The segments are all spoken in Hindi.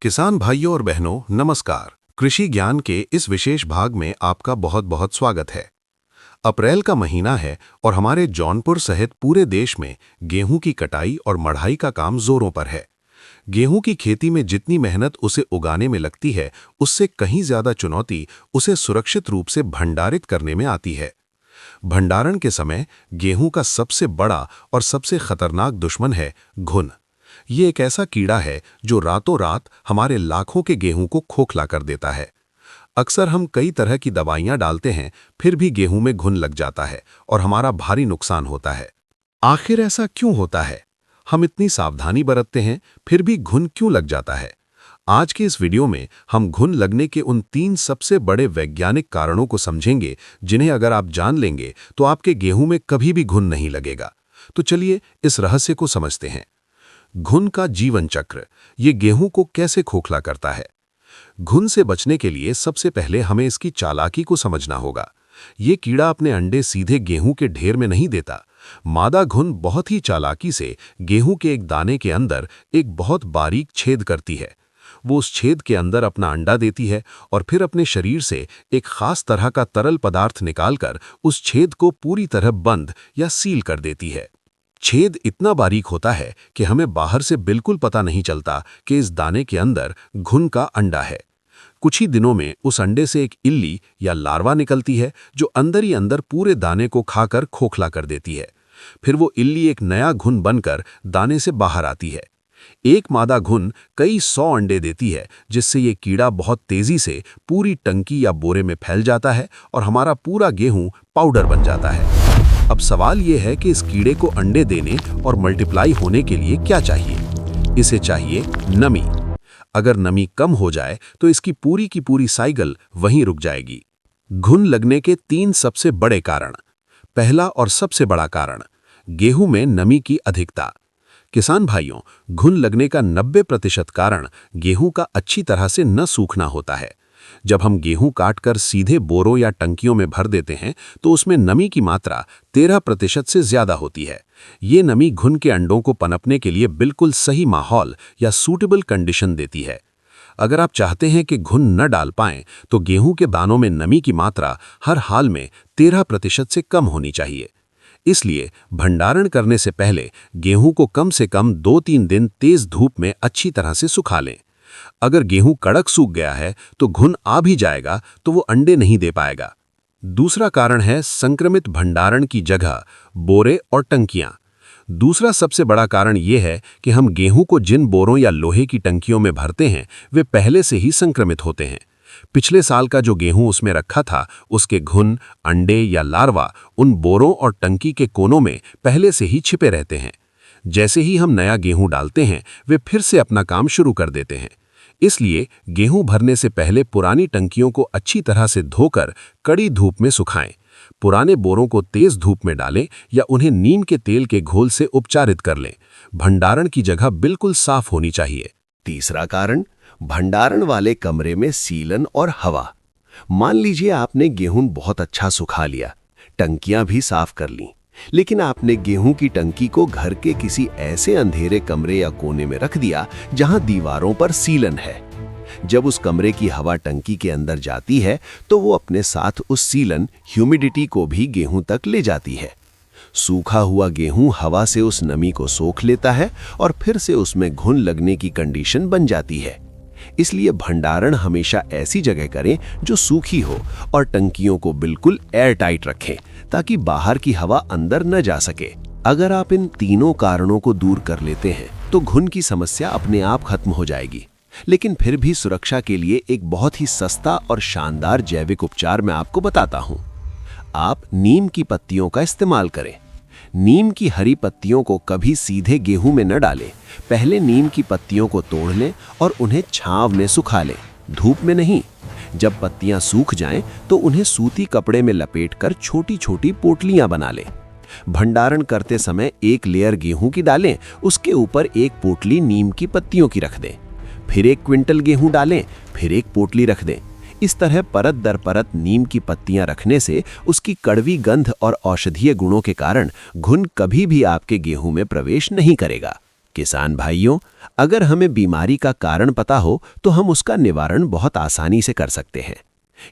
किसान भाइयों और बहनों नमस्कार। कृषि ज्ञान के इस विशेष भाग में आपका बहुत बहुत स्वागत है। अप्रैल का महीना है और हमारे जौनपुर सहित पूरे देश में गेहूं की कटाई और मढ़ाई का काम जोरों पर है। गेहूं की खेती में जितनी मेहनत उसे उगाने में लगती है, उससे कहीं ज्यादा चुनौती उसे सुरक्षित रूप से भंडारित करने में आती है। भंडारण के समय गेहूं का सबसे बड़ा और सबसे खतरनाक दुश्मन है घुन। ये एक ऐसा कीड़ा है जो रातों रात हमारे लाखों के गेहूं को खोखला कर देता है। अक्सर हम कई तरह की दवाइयां डालते हैं, फिर भी गेहूं में घुन लग जाता है और हमारा भारी नुकसान होता है। आखिर ऐसा क्यों होता है? हम इतनी सावधानी बरतते हैं, फिर भी घुन क्यों लग जाता है? आज के इस वीडियो में हम घुन लगने के उन 3 सबसे बड़े वैज्ञानिक कारणों को समझेंगे, जिन्हें अगर आप जान लेंगे तो आपके गेहूं में कभी भी घुन नहीं लगेगा। तो चलिए इस रहस्य को समझते हैं। घुन का जीवन चक्र, ये गेहूं को कैसे खोखला करता है? घुन से बचने के लिए सबसे पहले हमें इसकी चालाकी को समझना होगा। ये कीड़ा अपने अंडे सीधे गेहूं के ढेर में नहीं देता। मादा घुन बहुत ही चालाकी से गेहूं के एक दाने के अंदर एक बहुत बारीक छेद करती है। वो उस छेद के अंदर अपना अंडा देती है और फिर अपने शरीर से एक खास तरह का तरल पदार्थ निकालकर उस छेद को पूरी तरह बंद या सील कर देती है। छेद इतना बारीक होता है कि हमें बाहर से बिल्कुल पता नहीं चलता कि इस दाने के अंदर घुन का अंडा है। कुछ ही दिनों में उस अंडे से एक इल्ली या लार्वा निकलती है जो अंदर ही अंदर पूरे दाने को खाकर खोखला कर देती है। फिर वो इल्ली एक नया घुन बनकर दाने से बाहर आती है। एक मादा घुन कई 100 अंडे देती है, जिससे ये कीड़ा बहुत तेजी से पूरी टंकी या बोरे में फैल जाता है और हमारा पूरा गेहूं पाउडर बन जाता है। अब सवाल ये है कि इस कीड़े को अंडे देने और मल्टीप्लाई होने के लिए क्या चाहिए? इसे चाहिए नमी। अगर नमी कम हो जाए तो इसकी पूरी साइकिल वहीं रुक जाएगी। घुन लगने के 3 सबसे बड़े कारण। पहला और सबसे बड़ा कारण, गेहूं में नमी की अधिकता। किसान भाइयों, घुन लगने का 90% कारण गेहूं का अच्छी तरह से न सूखना होता है। जब हम गेहूं काटकर सीधे बोरों या टंकियों में भर देते हैं तो उसमें नमी की मात्रा 13% से ज्यादा होती है। ये नमी घुन के अंडों को पनपने के लिए बिल्कुल सही माहौल या सूटेबल कंडीशन देती है। अगर आप चाहते हैं कि घुन न डाल पाएं तो गेहूं के दानों में नमी की मात्रा हर हाल में 13% से कम होनी चाहिए। इसलिए भंडारण करने से पहले गेहूं को कम से कम 2-3 दिन तेज धूप में अच्छी तरह से सुखा लें। अगर गेहूं कड़क सूख गया है तो घुन आ भी जाएगा तो वो अंडे नहीं दे पाएगा। दूसरा कारण है संक्रमित भंडारण की जगह, बोरे और टंकियां। दूसरा सबसे बड़ा कारण यह है कि हम गेहूं को जिन बोरों या लोहे की टंकियों में भरते हैं वे पहले से ही संक्रमित होते हैं। पिछले साल का जो गेहूं उसमें रखा था, उसके घुन, अंडे या लार्वा उन बोरों और टंकी के कोनों में पहले से ही छिपे रहते हैं। जैसे ही हम नया गेहूं डालते हैं, वे फिर से अपना काम शुरू कर देते हैं। इसलिए गेहूं भरने से पहले पुरानी टंकियों को अच्छी तरह से धोकर कड़ी धूप में सुखाएं। पुराने बोरों को तेज धूप में डालें या उन्हें नीम के तेल के घोल से उपचारित कर लें। भंडारण की जगह बिल्कुल साफ होनी चाहिए। तीसरा कारण, भंडारण वाले कमरे में सीलन और हवा। मान लीजिए आपने गेहूं बहुत अच्छा सुखा लिया, टंकियां भी साफ कर लीं, लेकिन आपने गेहूं की टंकी को घर के किसी ऐसे अंधेरे कमरे या कोने में रख दिया जहां दीवारों पर सीलन है। जब उस कमरे की हवा टंकी के अंदर जाती है तो वो अपने साथ उस सीलन, ह्यूमिडिटी को भी गेहूं तक ले जाती है। सूखा हुआ गेहूं हवा से उस नमी को सोख लेता है और फिर से उसमें घुन लगने की कंडीशन बन जाती है। इसलिए भंडारण हमेशा ऐसी जगह करें जो सूखी हो और टंकियों को बिल्कुल एयर टाइट रखें ताकि बाहर की हवा अंदर न जा सके। अगर आप इन तीनों कारणों को दूर कर लेते हैं तो घुन की समस्या अपने आप खत्म हो जाएगी। लेकिन फिर भी सुरक्षा के लिए एक बहुत ही सस्ता और शानदार जैविक उपचार मैं आपको बताता हूं। आप नीम की पत्तियों का इस्तेमाल करें। नीम की हरी पत्तियों को कभी सीधे गेहूं में न डालें। पहले नीम की पत्तियों को तोड़ लें और उन्हें छांव में सुखा लें, धूप में नहीं। जब पत्तियां सूख जाएं तो उन्हें सूती कपड़े में लपेटकर छोटी छोटी पोटलियां बना लें। भंडारण करते समय एक लेयर गेहूं की डालें, उसके ऊपर एक पोटली नीम की पत्तियों की रख दें। फिर 1 क्विंटल गेहूं डालें, फिर एक पोटली रख दें। इस तरह परत दर परत नीम की पत्तियां रखने से उसकी कड़वी गंध और औषधीय गुणों के कारण घुन कभी भी आपके गेहूं में प्रवेश नहीं करेगा। किसान भाइयों, अगर हमें बीमारी का कारण पता हो तो हम उसका निवारण बहुत आसानी से कर सकते हैं।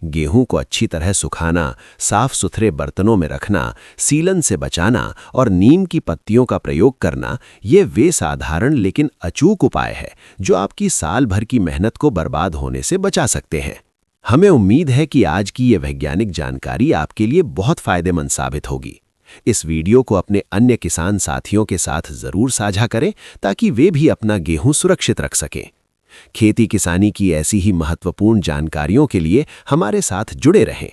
गेहूं को अच्छी तरह सुखाना, साफ सुथरे बर्तनों में रखना, सीलन से बचाना और नीम की पत्तियों का प्रयोग करना, ये वे साधारण लेकिन अचूक उपाय है जो आपकी साल भर की मेहनत को बर्बाद होने से बचा सकते हैं। हमें उम्मीद है कि आज की ये वैज्ञानिक जानकारी आपके लिए बहुत फायदेमंद साबित होगी। इस वीडियो को अपने अन्य किसान साथियों के साथ जरूर साझा करें ताकि वे भी अपना गेहूं सुरक्षित रख सकें। खेती किसानी की ऐसी ही महत्वपूर्ण जानकारियों के लिए हमारे साथ जुड़े रहें।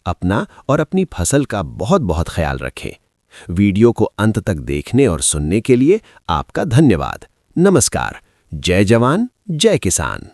अपना और अपनी फसल का बहुत बहुत ख्याल रखें। वीडियो को अंत तक देखने और सुनने के लिए आपका धन्यवाद। नमस्कार। जय जवान, जय किसान।